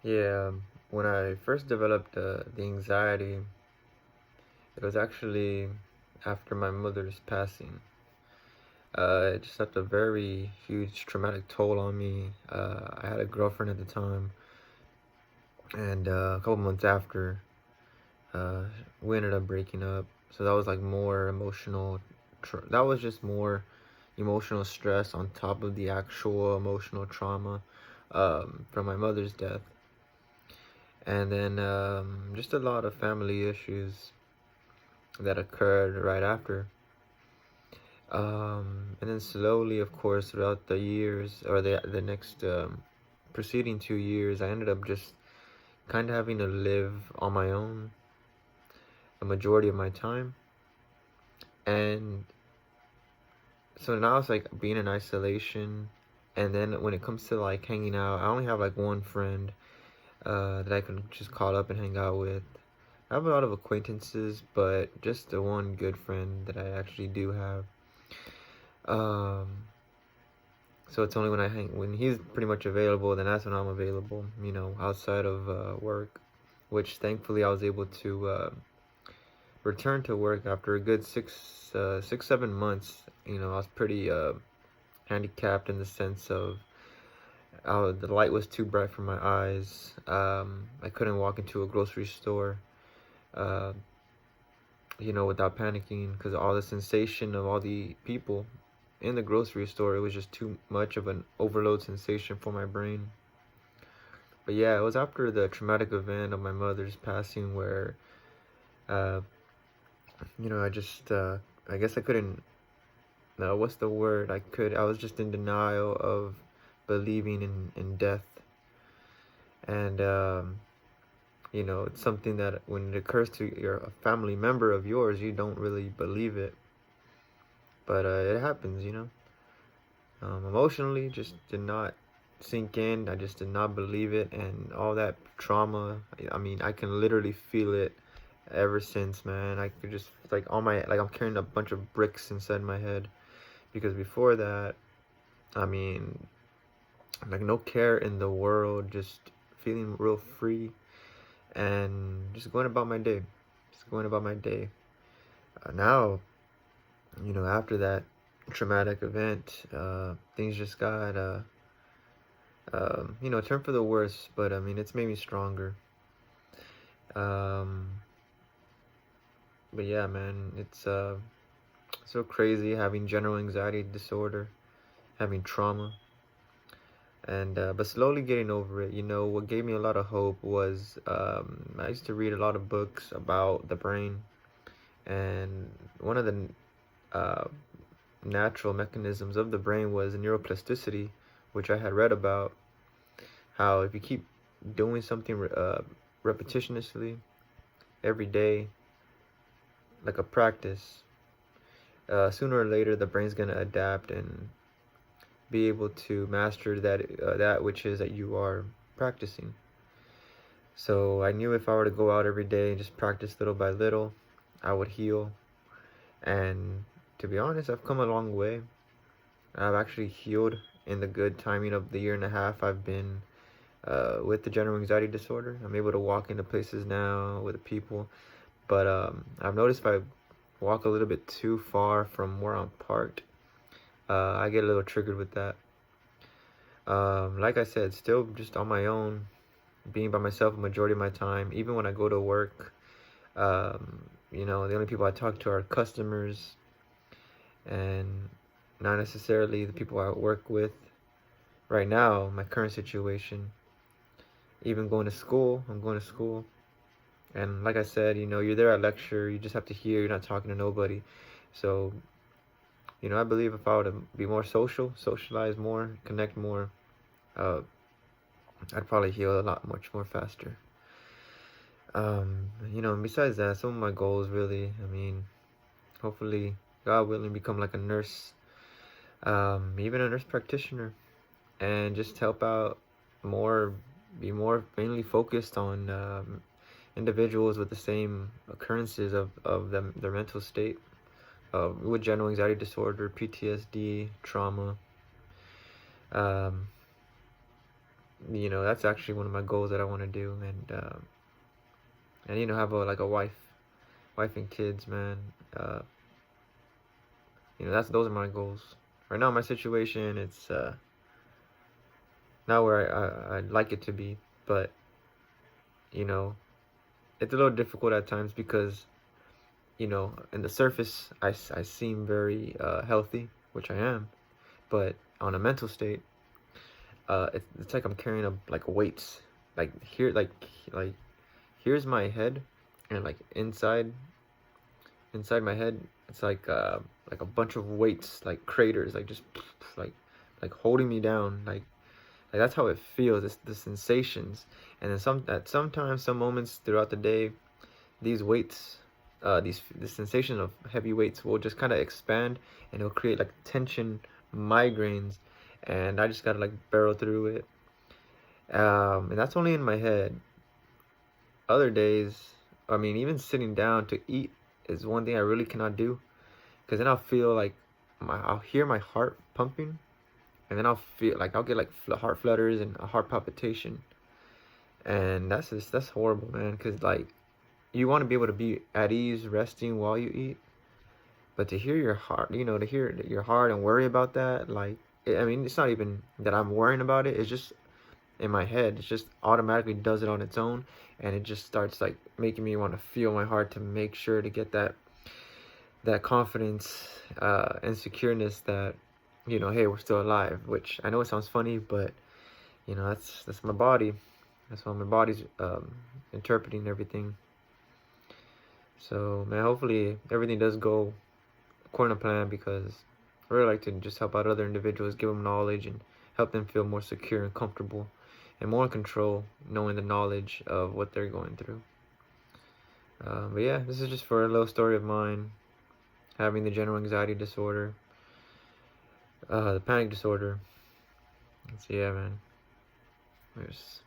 Yeah, when I first developed the anxiety, it was actually after my mother's passing. It just left a very huge traumatic toll on me. I had a girlfriend at the time, and a couple months after, uh, we ended up breaking up. So that was like more emotional. That was just more emotional stress on top of the actual emotional trauma from my mother's death. And then just a lot of family issues that occurred right after. And then slowly, of course, throughout the years or the next preceding 2 years, I ended up just kind of having to live on my own a majority of my time. And so now it's like being in isolation. And then when it comes to like hanging out, I only have like one friend that I can just call up and hang out with. I have a lot of acquaintances, but just the one good friend that I actually do have. Um, so it's only when when he's pretty much available, then that's when I'm available, outside of work, which thankfully I was able to return to work after a good 7 months. I was pretty handicapped in the sense of the light was too bright for my eyes. I couldn't walk into a grocery store. Uh, without panicking because all the sensation of all the people in the grocery store, it was just too much of an overload sensation for my brain. But yeah, it was after the traumatic event of my mother's passing where, uh, I just, I guess I couldn't, no, what's the word? I was just in denial of believing in death. And, it's something that when it occurs to a family member of yours, you don't really believe it. But it happens. Emotionally, just did not sink in. I just did not believe it, and all that trauma. I mean, I can literally feel it ever since, man. I could just like I'm carrying a bunch of bricks inside my head because before that, I mean, like no care in the world, just feeling real free and just going about my day, just going about my day. Now, after that traumatic event, things just got turn for the worse, but I mean, it's made me stronger. Um, but yeah, man, it's so crazy having general anxiety disorder, having trauma, and but slowly getting over it. What gave me a lot of hope was I used to read a lot of books about the brain, and one of the uh, natural mechanisms of the brain was neuroplasticity, which I had read about. How if you keep doing something repetitiously every day, like a practice, sooner or later the brain's gonna adapt and be able to master that which is that you are practicing. So I knew if I were to go out every day and just practice little by little, I would heal. And to be honest, I've come a long way. I've actually healed in the good timing of the year and a half I've been with the general anxiety disorder. I'm able to walk into places now with the people, but I've noticed if I walk a little bit too far from where I'm parked, I get a little triggered with that. Like I said, still just on my own, being by myself a majority of my time. Even when I go to work, the only people I talk to are customers and not necessarily the people I work with. Right now, my current situation, even going to school, I'm going to school. And like I said, you're there at lecture, you just have to hear, you're not talking to nobody. So, I believe if I were to be more socialize more, connect more, uh, I'd probably heal a lot much more faster. And besides that, some of my goals really, I mean, hopefully, God willing, become like a nurse, even a nurse practitioner, and just help out more, be more mainly focused on individuals with the same occurrences of their mental state, with general anxiety disorder, PTSD, trauma. Um, you know, that's actually one of my goals that I want to do. And you know, have a wife and kids, man. uh you know, those are my goals right now. My situation, it's not where I'd like it to be, but you know, it's a little difficult at times because, you know, in the surface, I seem very healthy, which I am, but on a mental state, it's like I'm carrying like weights, like here, like here's my head, and like inside my head, it's like a bunch of weights, like craters, like just like like holding me down, like that's how it feels. It's the sensations, and then sometimes, some moments throughout the day, these weights, the sensation of heavy weights will just kind of expand, and it'll create like tension migraines, and I just gotta like barrel through it. And that's only in my head. Other days, I mean, even sitting down to eat is one thing I really cannot do, because then I'll feel like I'll hear my heart pumping, and then I'll get like heart flutters and a heart palpitation, and that's horrible, man. Because like, you want to be able to be at ease, resting while you eat, but to hear your heart, you know, to hear your heart and worry about that, like, I mean, it's not even that I'm worrying about it. It's just in my head. It just automatically does it on its own, and it just starts like making me want to feel my heart to make sure to get that confidence and secureness that, you know, hey, we're still alive. Which I know it sounds funny, but you know, that's my body. That's how my body's interpreting everything. So man, hopefully everything does go according to plan, because I really like to just help out other individuals, give them knowledge, and help them feel more secure and comfortable and more in control, knowing the knowledge of what they're going through. But yeah, this is just for a little story of mine, having the general anxiety disorder, the panic disorder. So yeah, man, there's